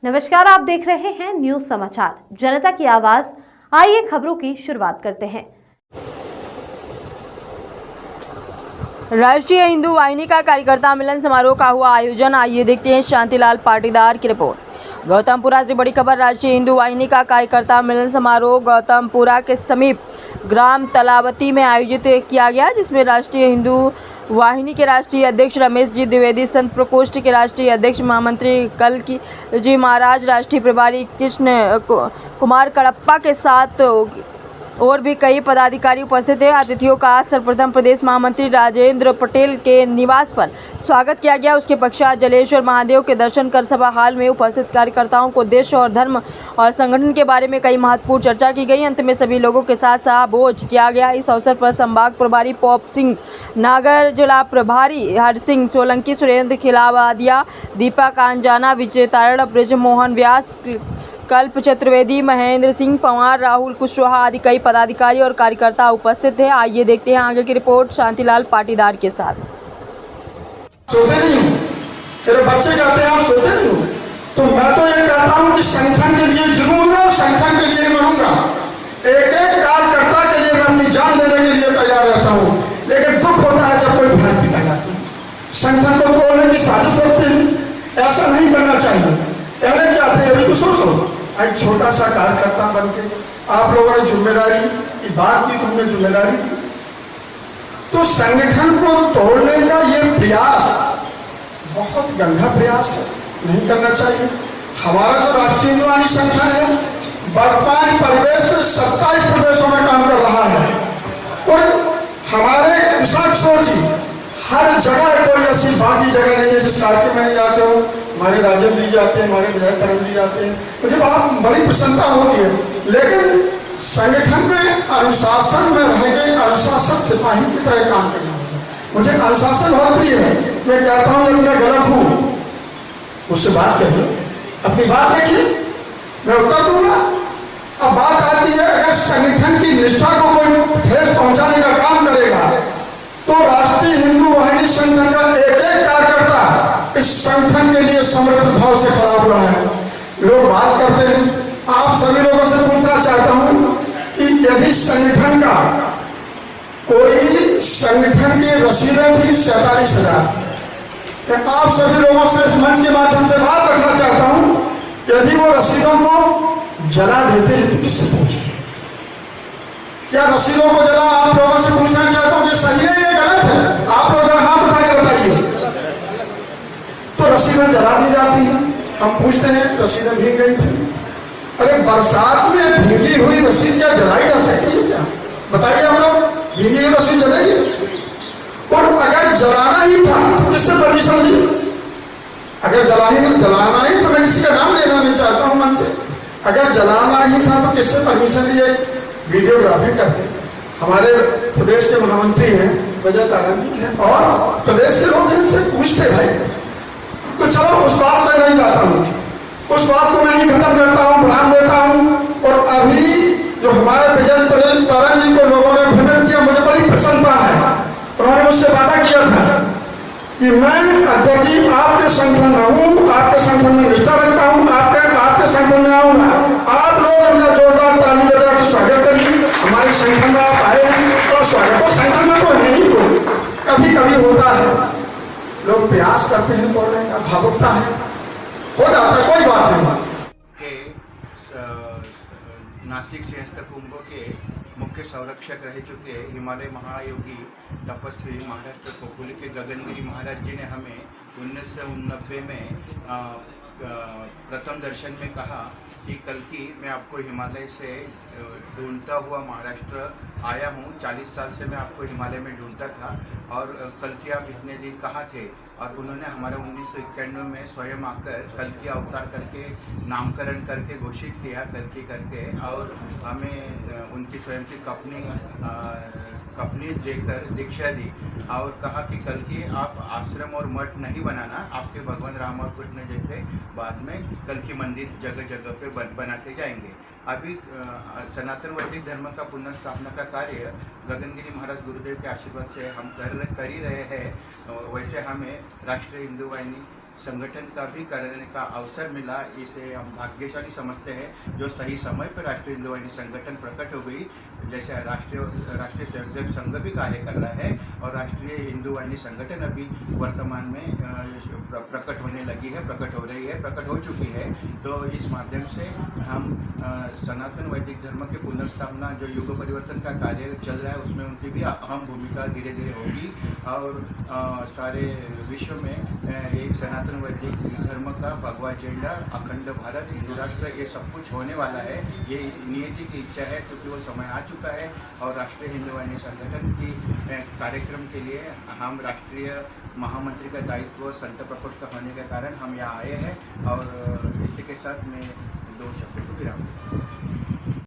नमस्कार, आप देख रहे हैं न्यूज समाचार जनता की आवाज। आइए खबरों की शुरुआत करते हैं। राष्ट्रीय हिंदू वाहिनी का कार्यकर्ता मिलन समारोह का हुआ आयोजन। आइए देखते हैं शांतिलाल पाटीदार की रिपोर्ट। गौतमपुरा से बड़ी खबर। राष्ट्रीय हिंदू वाहिनी का कार्यकर्ता मिलन समारोह गौतमपुरा के समीप ग्राम तलावती में आयोजित किया गया, जिसमें राष्ट्रीय हिंदू वाहिनी के राष्ट्रीय अध्यक्ष रमेश जी द्विवेदी, संत प्रकोष्ठ के राष्ट्रीय अध्यक्ष महामंत्री कलकी जी महाराज, राष्ट्रीय प्रभारी कृष्ण कुमार कड़प्पा के साथ और भी कई पदाधिकारी उपस्थित थे। अतिथियों का सर्वप्रथम प्रदेश महामंत्री राजेंद्र पटेल के निवास पर स्वागत किया गया। उसके पश्चात जलेश्वर महादेव के दर्शन कर सभा हाल में उपस्थित कार्यकर्ताओं को देश और धर्म और संगठन के बारे में कई महत्वपूर्ण चर्चा की गई। अंत में सभी लोगों के साथ सहभोज किया गया। इस अवसर पर संभाग प्रभारी पॉप सिंह नागर, जिला प्रभारी हर सिंह सोलंकी, सुरेंद्र खिलावादिया, दीपक आंजाना, विजय तारण, ब्रजमोहन व्यास, कल्प चतुर्वेदी, महेंद्र सिंह पंवार, राहुल कुशवाहा आदि कई पदाधिकारी और कार्यकर्ता उपस्थित थे। आइए देखते हैं आगे की रिपोर्ट शांतिलाल पाटीदार के साथ। सोते नहीं हो, तेरे बच्चे कहते हैं आप सोते नहीं हो, तो मैं तो ये कहता हूँ कि संगठन के लिए जीऊंगा और संगठन के लिए मरूंगा। एक एक कार्यकर्ता के लिए मैं अपनी जान देने के लिए तैयार रहता हूँ, लेकिन दुख होता है जब कोई भ्रांति फैलाती है, संगठन को तोड़ने की साजिश करते हैं। ऐसा नहीं करना चाहिए। पहले क्या थे, अभी तो सोचो, एक छोटा सा कार्यकर्ता बन के आप लोगों ने जिम्मेदारी की बात की, तो हमने जिम्मेदारी की। तो संगठन को तोड़ने का ये प्रयास बहुत गंदा प्रयास है, नहीं करना चाहिए। हमारा जो राष्ट्रीय हिंदू वाहिनी संगठन है वर्तमान परिवेश में 27 प्रदेशों में काम कर रहा है और हमारे दिशा सोची हर जगह कोई ऐसी बाकी जगह नहीं है जिस कार्यक्रम में नहीं जाते हो। हमारे राजेंद्र जी जाते हैं, हमारे विजय तारण जी जाते हैं, मुझे बहुत बड़ी प्रसन्नता होती है। लेकिन संगठन में अनुशासन में रह गए अनुशासन सिपाही की तरह काम करना होता है। मुझे अनुशासन बहुत प्रिय है। मैं कहता हूँ यदि मैं गलत हूँ मुझसे बात करिए, अपनी बात रखिए, मैं उत्तर दूंगा। अब बात आती है, अगर संगठन की निष्ठा को कोई ठेस पहुंचाने का काम करेगा तो राष्ट्रीय हिंदू वाहिनी संगठन का एक एक कार्यकर्ता इस संगठन के लिए समर्पित भाव से खड़ा हुआ है। लोग बात करते हैं, आप सभी लोगों से पूछना चाहता हूं कि यदि संगठन का कोई संगठन की रसीदें थी 47,000, आप सभी लोगों से इस मंच के माध्यम से बात रखना चाहता हूं, यदि वो रसीदों को जला देते हैं तो किससे पूछें? क्या रसीदों को जला? आप लोगों से पूछना चाहता हूं कि सही है या गलत है? आप लोग जरा हाथ उठा के बताइए। तो रसीदें जला दी जाती हैं, हम पूछते हैं रसीदें भीग गई थी। अरे बरसात में भीगी हुई रसीद क्या जलाई जा सकती है क्या? बताइए हम लोग, भीगी हुई रसीद जलेगी? और अगर जलाना ही था तो किससे परमिशन ली? अगर जलाना ही तो मैं किसी का नाम लेना नहीं चाहता हूं मन से। अगर जलाना ही था तो किससे परमिशन लिए? वीडियोग्राफी करते हमारे प्रदेश के महामंत्री हैं, विजय तारण जी हैं और प्रदेश के लोग इनसे पूछते भाई। तो चलो उस बात में नहीं जाता हूँ, उस बात को मैं ही खत्म करता हूँ, बढ़ान देता हूँ। और अभी जो हमारे विजय तारण जी को लोगों ने भ्रमित किया, मुझे बड़ी प्रसन्नता है। उन्होंने मुझसे वादा किया था कि मैं अध्यक्ष जी आपके संगठन में हूँ, आपके संगठन में निष्ठा रखता हूँ, आपके संगठन में आऊंगा। आप लोग उनका जोरदार ताली बजा के स्वागत करिए। हमारे संगठन में आप आए हैं और स्वागत, तो संगठन में तो है ही कोई, कभी कभी होता है लोग प्रयास करते हैं तोड़ने का, भावुकता है, हो जाता है, कोई बात नहीं। नासिक सिंहस्थ कुंभ के मुख्य संरक्षक रह चुके हिमालय महायोगी तपस्वी महाराष्ट्र खोखोली के गगनगिरी महाराज जी ने हमें 1989 में प्रथम दर्शन में कहा कि कल्कि मैं आपको हिमालय से ढूंढता हुआ महाराष्ट्र आया हूँ। 40 साल से मैं आपको हिमालय में ढूंढता था और कल्कि आप इतने दिन कहाँ थे? और उन्होंने हमारा 1991 में स्वयं आकर कल्कि अवतार करके नामकरण करके घोषित किया कल्कि करके, और हमें उनकी स्वयं की कपनी देकर दीक्षा दी और कहा कि कल्कि आप आश्रम और मठ नहीं बनाना, आपके भगवान राम और कृष्ण जैसे बाद में कल्कि मंदिर जगह जगह पे बनाते जाएंगे। अभी सनातन वैदिक धर्म का पुनर्स्थापना का कार्य गगनगिरी महाराज गुरुदेव के आशीर्वाद से हम कर ही रहे हैं। वैसे हमें राष्ट्रीय हिंदू वाहिनी संगठन का भी करने का अवसर मिला। इसे हम भाग्यशाली समझते हैं जो सही समय पर राष्ट्रीय हिंदू वाहिनी संगठन प्रकट हो गई। जैसे राष्ट्रीय स्वयंसेवक संघ भी कार्य कर रहा है और राष्ट्रीय हिंदू वाहिनी संगठन अभी वर्तमान में प्रकट होने लगी है, प्रकट हो रही है, प्रकट हो चुकी है। तो इस माध्यम से हम सनातन वैदिक धर्म के पुनर्स्थापना जो युग परिवर्तन का कार्य चल रहा है उसमें उनकी भी अहम भूमिका धीरे धीरे होगी और सारे विश्व में एक सनातन वैदिक धर्म का भगवा झंडा, अखंड भारत, हिंदू राष्ट्र, ये सब कुछ होने वाला है। ये नियति की इच्छा है क्योंकि वो समय आ चुका है और राष्ट्रीय हिंदू वाहिनी संगठन की कार्यक्रम के लिए हम राष्ट्रीय महामंत्री का दायित्व संत प्रकोष्ठ का होने के कारण हम यहाँ आए हैं और इसी के साथ मैं 2 शब्दों को विराम दूँ।